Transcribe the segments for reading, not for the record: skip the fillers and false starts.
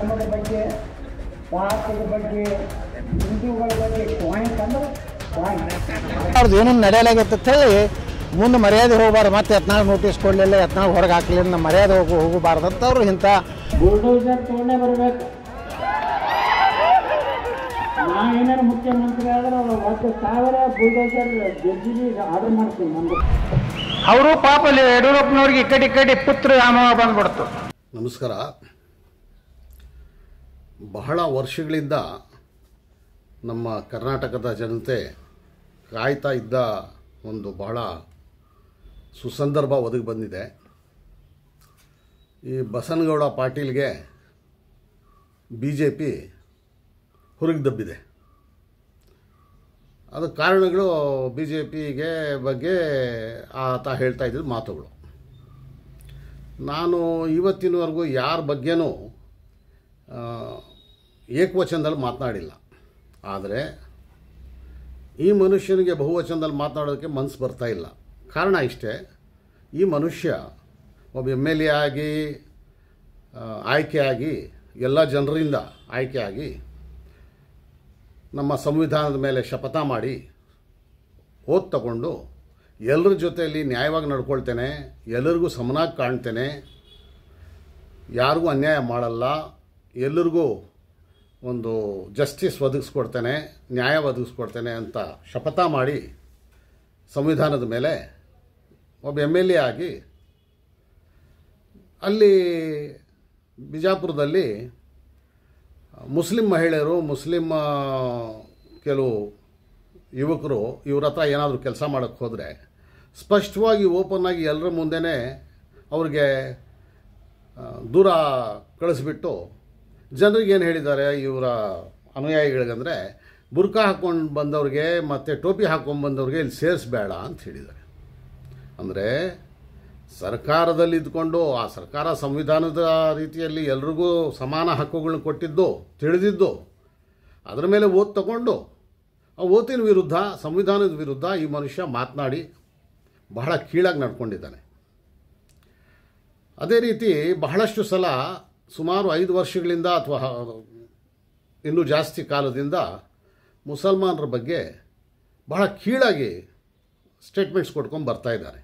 ಧರ್ಮದ ಬಗ್ಗೆ, ಭಾರತದ ಬಗ್ಗೆ, ಹಿಂದೂಗಳ ಬಗ್ಗೆ ಅವ್ರದ್ದು ಏನೊಂದು ನಡೆಯಲಾಗತ್ತೆ ಹೇಳಿ ಮುಂದೆ ಮರ್ಯಾದೆ ಹೋಗಬಾರ್ದು. ಮತ್ತೆ ಯತ್ನಾಳ್ ನೋಟಿಸ್ ಕೊಡಲಿಲ್ಲ, ಯತ್ನಾಳ್ ಹೊರಗೆ ಹಾಕಲಿಲ್ಲ, ನಮ್ಮ ಮರ್ಯಾದೆ ಹೋಗಬಾರ್ದು ಅಂತ ಅವರು ಇಂಥ ಬುಲ್ಡೋಸರ್ ತೊಗೊಂಡೇ ಬರಬೇಕು. ನಾವೇನಾರು ಮುಖ್ಯಮಂತ್ರಿ ಆದ್ರೆ ಅವರು 10,000 ಬುಲ್ಡೋಸರ್ ಜಡ್ಜಿಗೆ ಆರ್ಡರ್ ಮಾಡ್ತೀವಿ. ನಮ್ದು ಅವರು ಪಾಪ ಯಡಿಯೂರಪ್ಪನವ್ರಿಗೆ ಈ ಕಡೆ ಪುತ್ರ ಅನುಭವ ಬಂದ್ಬಿಡ್ತು. ನಮಸ್ಕಾರ. ಬಹಳ ವರ್ಷಗಳಿಂದ ನಮ್ಮ ಕರ್ನಾಟಕದ ಜನತೆ ಕಾಯ್ತಾ ಇದ್ದ ಒಂದು ಬಹಳ ಸುಸಂದರ್ಭ ಒದಗಿ ಬಂದಿದೆ. ಈ ಬಸನಗೌಡ ಪಾಟೀಲ್ಗೆ BJP ಹೊರಗೆ ದಬ್ಬಿದೆ. ಅದಕ್ಕೆ ಕಾರಣಗಳು BJPಗೆ ಬಗ್ಗೆ ಆತ ಹೇಳ್ತಾ ಇದ್ದ ಮಾತುಗಳು. ನಾನು ಇವತ್ತಿನವರೆಗೂ ಯಾರ ಬಗ್ಗೆನೂ ಏಕವಚನದಲ್ಲಿ ಮಾತನಾಡಿಲ್ಲ. ಆದರೆ ಈ ಮನುಷ್ಯನಿಗೆ ಬಹುವಚನದಲ್ಲಿ ಮಾತನಾಡೋದಕ್ಕೆ ಮನಸ್ಸು ಬರ್ತಾ ಇಲ್ಲ. ಕಾರಣ ಇಷ್ಟೇ, ಈ ಮನುಷ್ಯ ಒಬ್ಬ MLA ಆಗಿ ಆಯ್ಕೆಯಾಗಿ ಎಲ್ಲ ಜನರಿಂದ ಆಯ್ಕೆಯಾಗಿ ನಮ್ಮ ಸಂವಿಧಾನದ ಮೇಲೆ ಶಪಥ ಮಾಡಿ ಓದ್ ತಗೊಂಡು ಎಲ್ಲರ ಜೊತೆಯಲ್ಲಿ ನ್ಯಾಯವಾಗಿ ನಡ್ಕೊಳ್ತೇನೆ, ಎಲ್ಲರಿಗೂ ಸಮನಾಗಿ ಕಾಣ್ತೇನೆ, ಯಾರಿಗೂ ಅನ್ಯಾಯ ಮಾಡಲ್ಲ, ಎಲ್ಲರಿಗೂ ಒಂದು ಜಸ್ಟಿಸ್ ಒದಗಿಸ್ಕೊಡ್ತೇನೆ, ನ್ಯಾಯ ಒದಗಿಸ್ಕೊಡ್ತೇನೆ ಅಂತ ಶಪಥ ಮಾಡಿ ಸಂವಿಧಾನದ ಮೇಲೆ ಒಬ್ಬ MLA ಆಗಿ ಅಲ್ಲಿ ಬಿಜಾಪುರದಲ್ಲಿ ಮುಸ್ಲಿಂ ಮಹಿಳೆಯರು, ಮುಸ್ಲಿಂ ಕೆಲವು ಯುವಕರು ಇವ್ರ ಹತ್ರ ಏನಾದರೂ ಕೆಲಸ ಮಾಡೋಕ್ಕೆ ಹೋದರೆ ಸ್ಪಷ್ಟವಾಗಿ ಓಪನ್ನಾಗಿ ಎಲ್ಲರ ಮುಂದೆನೇ ಅವ್ರಿಗೆ ದೂರ ಕಳಿಸ್ಬಿಟ್ಟು ಜನರಿಗೆ ಏನು ಹೇಳಿದ್ದಾರೆ ಇವರ ಅನುಯಾಯಿಗಳಿಗಂದರೆ, ಬುರ್ಕಾ ಹಾಕ್ಕೊಂಡು ಬಂದವ್ರಿಗೆ ಮತ್ತು ಟೋಪಿ ಹಾಕ್ಕೊಂಡು ಬಂದವ್ರಿಗೆ ಇಲ್ಲಿ ಸೇರಿಸಬೇಡ ಅಂತ ಹೇಳಿದ್ದಾರೆ. ಅಂದರೆ ಸರ್ಕಾರದಲ್ಲಿ ಇದ್ಕೊಂಡು ಆ ಸರ್ಕಾರ ಸಂವಿಧಾನದ ರೀತಿಯಲ್ಲಿ ಎಲ್ರಿಗೂ ಸಮಾನ ಹಕ್ಕುಗಳನ್ನ ಕೊಟ್ಟಿದ್ದು ತಿಳಿದಿದ್ದು ಅದರ ಮೇಲೆ ಓದ್ ತಗೊಂಡು ಆ ಓತಿನ ವಿರುದ್ಧ, ಸಂವಿಧಾನದ ವಿರುದ್ಧ ಈ ಮನುಷ್ಯ ಮಾತನಾಡಿ ಬಹಳ ಕೀಳಾಗಿ ನಡ್ಕೊಂಡಿದ್ದಾನೆ. ಅದೇ ರೀತಿ ಬಹಳಷ್ಟು ಸಲ ಸುಮಾರು 5 ವರ್ಷಗಳಿಂದ ಅಥವಾ ಇನ್ನೂ ಜಾಸ್ತಿ ಕಾಲದಿಂದ ಮುಸಲ್ಮಾನರ ಬಗ್ಗೆ ಬಹಳ ಕೀಳಾಗಿ ಸ್ಟೇಟ್ಮೆಂಟ್ಸ್ ಕೊಟ್ಕೊಂಡು ಬರ್ತಾ ಇದ್ದಾರೆ.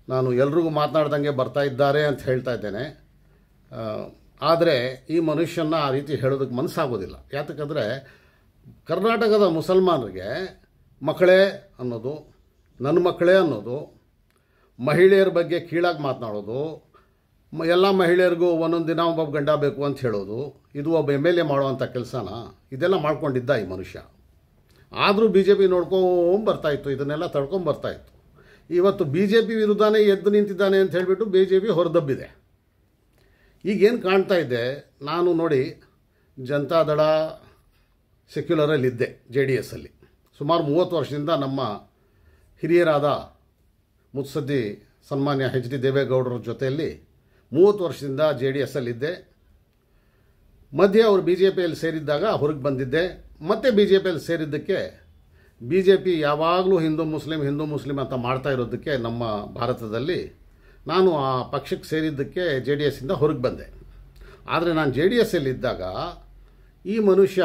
ನಾನು ಎಲ್ರಿಗೂ ಮಾತನಾಡ್ದಂಗೆ ಬರ್ತಾ ಇದ್ದಾರೆ ಅಂತ ಹೇಳ್ತಾ ಇದ್ದೇನೆ. ಆದರೆ ಈ ಮನುಷ್ಯನ ಆ ರೀತಿ ಹೇಳೋದಕ್ಕೆ ಮನಸ್ಸಾಗೋದಿಲ್ಲ. ಯಾತಕ್ಕಂದರೆ ಕರ್ನಾಟಕದ ಮುಸಲ್ಮಾನರಿಗೆ ಮಕ್ಕಳೇ ಅನ್ನೋದು, ನನ್ನ ಮಕ್ಕಳೇ ಅನ್ನೋದು, ಮಹಿಳೆಯರ ಬಗ್ಗೆ ಕೀಳಾಗಿ ಮಾತನಾಡೋದು, ಎಲ್ಲ ಮಹಿಳೆಯರಿಗೂ ಒಂದೊಂದು ದಿನ ಒಬ್ಬ ಗಂಡ ಬೇಕು ಅಂತ ಹೇಳೋದು, ಇದು ಒಬ್ಬ MLA ಮಾಡುವಂಥ ಕೆಲಸನ ಇದೆಲ್ಲ ಮಾಡ್ಕೊಂಡಿದ್ದ ಈ ಮನುಷ್ಯ. ಆದರೂ BJP ನೋಡ್ಕೊಂಬರ್ತಾಯಿತ್ತು, ಇದನ್ನೆಲ್ಲ ತಡ್ಕೊಂಬರ್ತಾಯಿತ್ತು. ಇವತ್ತು BJP ವಿರುದ್ಧನೇ ಎದ್ದು ನಿಂತಿದ್ದಾನೆ ಅಂತ ಹೇಳಿಬಿಟ್ಟು BJP ಹೊರದಬ್ಬಿದೆ. ಈಗೇನು ಕಾಣ್ತಾ ಇದೆ, ನಾನು ನೋಡಿ ಜನತಾದಳ ಸೆಕ್ಯುಲರಲ್ಲಿದ್ದೆ, JDS ಅಲ್ಲಿ ಸುಮಾರು 30 ವರ್ಷದಿಂದ ನಮ್ಮ ಹಿರಿಯರಾದ ಮುತ್ಸದ್ದಿ ಸನ್ಮಾನ್ಯ HD ದೇವೇಗೌಡರ ಜೊತೆಯಲ್ಲಿ 30 ವರ್ಷದಿಂದ JDS ಅಲ್ಲಿದ್ದೆ. ಮಧ್ಯೆ ಅವರು BJPಯಲ್ಲಿ ಸೇರಿದ್ದಾಗ ಹೊರಗೆ ಬಂದಿದ್ದೆ. ಮತ್ತೆ BJPಯಲ್ಲಿ ಸೇರಿದ್ದಕ್ಕೆ BJP ಯಾವಾಗಲೂ ಹಿಂದೂ ಮುಸ್ಲಿಂ ಅಂತ ಮಾಡ್ತಾ ಇರೋದಕ್ಕೆ ನಮ್ಮ ಭಾರತದಲ್ಲಿ ನಾನು ಆ ಪಕ್ಷಕ್ಕೆ ಸೇರಿದ್ದಕ್ಕೆ JDSಯಿಂದ ಹೊರಗೆ ಬಂದೆ. ಆದರೆ ನಾನು JDSಯಲ್ಲಿದ್ದಾಗ ಈ ಮನುಷ್ಯ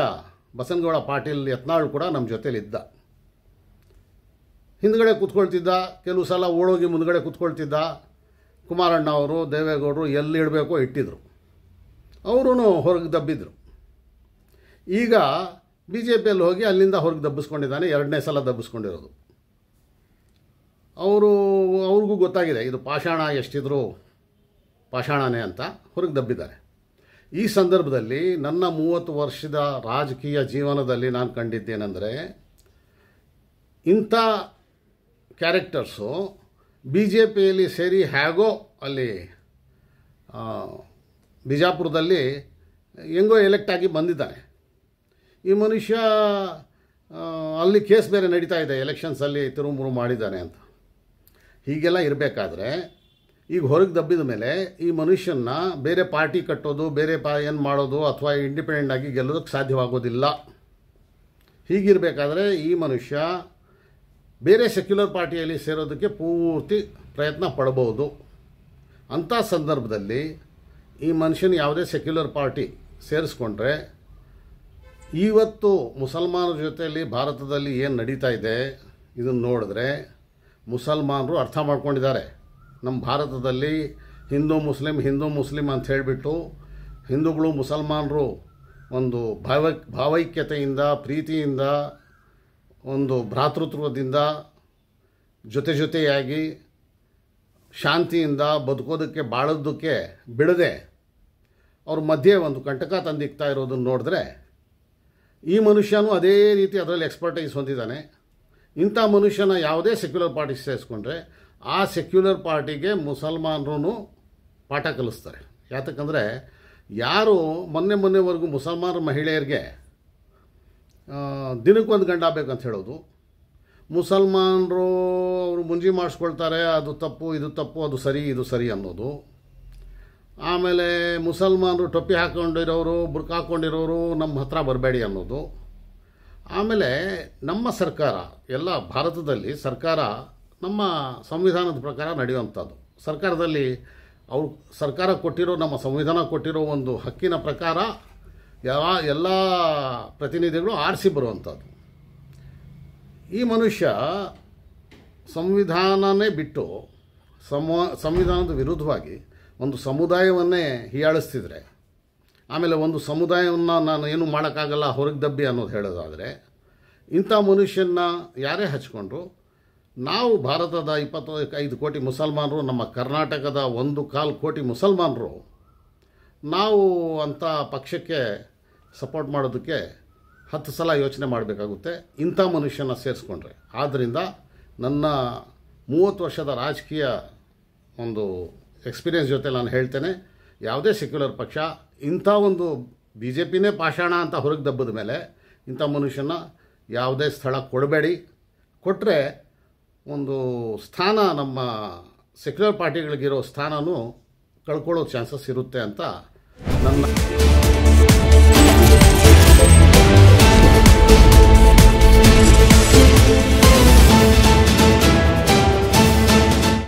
ಬಸನಗೌಡ ಪಾಟೀಲ್ ಯತ್ನಾಳ್ ಕೂಡ ನಮ್ಮ ಜೊತೆಲಿದ್ದ. ಹಿಂದ್ಗಡೆ ಕೂತ್ಕೊಳ್ತಿದ್ದ, ಕೆಲವು ಸಲ ಓಡೋಗಿ ಮುಂದ್ಗಡೆ ಕೂತ್ಕೊಳ್ತಿದ್ದ. ಕುಮಾರಣ್ಣ ಅವರು, ದೇವೇಗೌಡರು ಎಲ್ಲಿ ಇಡಬೇಕೋ ಇಟ್ಟಿದ್ರು, ಅವರೂ ಹೊರಗೆ ದಬ್ಬಿದ್ರು. ಈಗ BJPಯಲ್ಲಿ ಹೋಗಿ ಅಲ್ಲಿಂದ ಹೊರಗೆ ದಬ್ಬಿಸ್ಕೊಂಡಿದ್ದಾನೆ, 2ನೇ ಸಲ ದಬ್ಬಿಸ್ಕೊಂಡಿರೋದು. ಅವ್ರಿಗೂ ಗೊತ್ತಾಗಿದೆ ಇದು ಪಾಷಾಣ, ಎಷ್ಟಿದ್ರು ಪಾಷಾಣನೇ ಅಂತ ಹೊರಗೆ ದಬ್ಬಿದ್ದಾರೆ. ಈ ಸಂದರ್ಭದಲ್ಲಿ ನನ್ನ 30 ವರ್ಷದ ರಾಜಕೀಯ ಜೀವನದಲ್ಲಿ ನಾನು ಕಂಡಿದ್ದೇನೆಂದರೆ, ಇಂಥ ಕ್ಯಾರೆಕ್ಟರ್ಸು BJPಯಲ್ಲಿ ಸೇರಿ ಹೇಗೋ ಅಲ್ಲಿ ಬಿಜಾಪುರದಲ್ಲಿ ಹೆಂಗೋ ಎಲೆಕ್ಟ್ ಆಗಿ ಬಂದಿದ್ದಾನೆ. ಈ ಮನುಷ್ಯ ಅಲ್ಲಿ ಕೇಸ್ ಬೇರೆ ನಡೀತಾ ಇದೆ, ಎಲೆಕ್ಷನ್ಸಲ್ಲಿ ತಿರುಮುರು ಮಾಡಿದ್ದಾನೆ ಅಂತ. ಹೀಗೆಲ್ಲ ಇರಬೇಕಾದ್ರೆ ಈಗ ಹೊರಗೆ ದಬ್ಬಿದ ಮೇಲೆ ಈ ಮನುಷ್ಯನ ಬೇರೆ ಪಾರ್ಟಿ ಕಟ್ಟೋದು, ಬೇರೆ ಏನು ಮಾಡೋದು ಅಥವಾ ಇಂಡಿಪೆಂಡೆಂಟ್ ಆಗಿ ಗೆಲ್ಲೋದಕ್ಕೆ ಸಾಧ್ಯವಾಗೋದಿಲ್ಲ. ಹೀಗಿರಬೇಕಾದ್ರೆ ಈ ಮನುಷ್ಯ ಬೇರೆ ಸೆಕ್ಯುಲರ್ ಪಾರ್ಟಿಯಲ್ಲಿ ಸೇರೋದಕ್ಕೆ ಪೂರ್ತಿ ಪ್ರಯತ್ನ ಪಡಬಹುದು. ಅಂಥ ಸಂದರ್ಭದಲ್ಲಿ ಈ ಮನುಷ್ಯನ ಯಾವುದೇ ಸೆಕ್ಯುಲರ್ ಪಾರ್ಟಿ ಸೇರಿಸ್ಕೊಂಡ್ರೆ ಇವತ್ತು ಮುಸಲ್ಮಾನರ ಜೊತೆಯಲ್ಲಿ ಭಾರತದಲ್ಲಿ ಏನು ನಡೀತಾ ಇದೆ ಇದನ್ನು ನೋಡಿದ್ರೆ ಮುಸಲ್ಮಾನರು ಅರ್ಥ ಮಾಡ್ಕೊಂಡಿದ್ದಾರೆ. ನಮ್ಮ ಭಾರತದಲ್ಲಿ ಹಿಂದೂ ಮುಸ್ಲಿಂ ಅಂತ ಹೇಳಿಬಿಟ್ಟು ಹಿಂದೂಗಳು ಮುಸಲ್ಮಾನರು ಒಂದು ಭಾವೈಕ್ಯತೆಯಿಂದ ಪ್ರೀತಿಯಿಂದ ಒಂದು ಭ್ರಾತೃತ್ವದಿಂದ ಜೊತೆಯಾಗಿ ಶಾಂತಿಯಿಂದ ಬದುಕೋದಕ್ಕೆ ಬಾಳೋದಕ್ಕೆ ಬಿಡದೆ ಅವ್ರ ಮಧ್ಯೆ ಒಂದು ಕಂಟಕ ತಂದಿಕ್ತಾ ಇರೋದನ್ನು ನೋಡಿದ್ರೆ ಈ ಮನುಷ್ಯನೂ ಅದೇ ರೀತಿ ಅದರಲ್ಲಿ ಎಕ್ಸ್ಪರ್ಟೈಸ್ ಹೊಂದಿದ್ದಾನೆ. ಇಂಥ ಮನುಷ್ಯನ ಯಾವುದೇ ಸೆಕ್ಯುಲರ್ ಪಾರ್ಟಿ ಸೇರಿಸ್ಕೊಂಡ್ರೆ ಆ ಸೆಕ್ಯುಲರ್ ಪಾರ್ಟಿಗೆ ಮುಸಲ್ಮಾನರು ಪಾಠ ಕಲಿಸ್ತಾರೆ. ಯಾತಕ್ಕಂದರೆ ಯಾರು ಮೊನ್ನೆವರೆಗೂ ಮುಸಲ್ಮಾನರ ಮಹಿಳೆಯರಿಗೆ ದಿನಕ್ಕೊಂದು ಗಂಡ ಬೇಕಂತ ಹೇಳೋದು, ಮುಸಲ್ಮಾನರು ಅವರು ಮುಂಜಿ ಮಾಡಿಸ್ಕೊಳ್ತಾರೆ, ಅದು ತಪ್ಪು ಇದು ತಪ್ಪು, ಅದು ಸರಿ ಇದು ಸರಿ ಅನ್ನೋದು, ಆಮೇಲೆ ಮುಸಲ್ಮಾನರು ಟೊಪ್ಪಿ ಹಾಕ್ಕೊಂಡಿರೋರು ಬುರ್ಕ ಹಾಕ್ಕೊಂಡಿರೋರು ನಮ್ಮ ಹತ್ರ ಬರಬೇಡಿ ಅನ್ನೋದು, ಆಮೇಲೆ ನಮ್ಮ ಸರ್ಕಾರ ಎಲ್ಲ ಭಾರತದಲ್ಲಿ ಸರ್ಕಾರ ನಮ್ಮ ಸಂವಿಧಾನದ ಪ್ರಕಾರ ನಡೆಯುವಂಥದ್ದು. ಸರ್ಕಾರದಲ್ಲಿ ಸರ್ಕಾರ ಕೊಟ್ಟಿರೋ ನಮ್ಮ ಸಂವಿಧಾನ ಕೊಟ್ಟಿರೋ ಒಂದು ಹಕ್ಕಿನ ಪ್ರಕಾರ ಎಲ್ಲ ಪ್ರತಿನಿಧಿಗಳು ಆರಿಸಿ ಬರುವಂಥದ್ದು. ಈ ಮನುಷ್ಯ ಸಂವಿಧಾನನೇ ಬಿಟ್ಟು ಸಂವಿಧಾನದ ವಿರುದ್ಧವಾಗಿ ಒಂದು ಸಮುದಾಯವನ್ನೇ ಹೀಯಾಳಿಸ್ತಿದ್ರೆ, ಆಮೇಲೆ ಒಂದು ಸಮುದಾಯವನ್ನು ನಾನು ಏನು ಮಾಡೋಕ್ಕಾಗಲ್ಲ ಹೊರಗೆ ದಬ್ಬಿ ಅನ್ನೋದು ಹೇಳೋದಾದರೆ, ಇಂಥ ಮನುಷ್ಯನ ಯಾರೇ ಹಚ್ಕೊಂಡ್ರು ನಾವು ಭಾರತದ 25 ಕೋಟಿ ಮುಸಲ್ಮಾನರು, ನಮ್ಮ ಕರ್ನಾಟಕದ 1.25 ಕೋಟಿ ಮುಸಲ್ಮಾನರು ನಾವು ಅಂಥ ಪಕ್ಷಕ್ಕೆ ಸಪೋರ್ಟ್ ಮಾಡೋದಕ್ಕೆ 10 ಸಲ ಯೋಚನೆ ಮಾಡಬೇಕಾಗುತ್ತೆ ಇಂಥ ಮನುಷ್ಯನ ಸೇರಿಸ್ಕೊಂಡ್ರೆ. ಆದ್ದರಿಂದ ನನ್ನ 30 ವರ್ಷದ ರಾಜಕೀಯ ಒಂದು ಎಕ್ಸ್ಪೀರಿಯನ್ಸ್ ಜೊತೆ ನಾನು ಹೇಳ್ತೇನೆ, ಯಾವುದೇ ಸೆಕ್ಯುಲರ್ ಪಕ್ಷ ಇಂಥ ಒಂದು BJPನೇ ಪಾಷಾಣ ಅಂತ ಹೊರಗೆ ದಬ್ಬದ ಮೇಲೆ ಇಂಥ ಮನುಷ್ಯನ ಯಾವುದೇ ಸ್ಥಳ ಕೊಡಬೇಡಿ. ಕೊಟ್ಟರೆ ಒಂದು ಸ್ಥಾನ ನಮ್ಮ ಸೆಕ್ಯುಲರ್ ಪಾರ್ಟಿಗಳಿಗಿರೋ ಸ್ಥಾನನೂ ಕಳ್ಕೊಳ್ಳೋ ಚಾನ್ಸಸ್ ಇರುತ್ತೆ ಅಂತ ನನ್ನ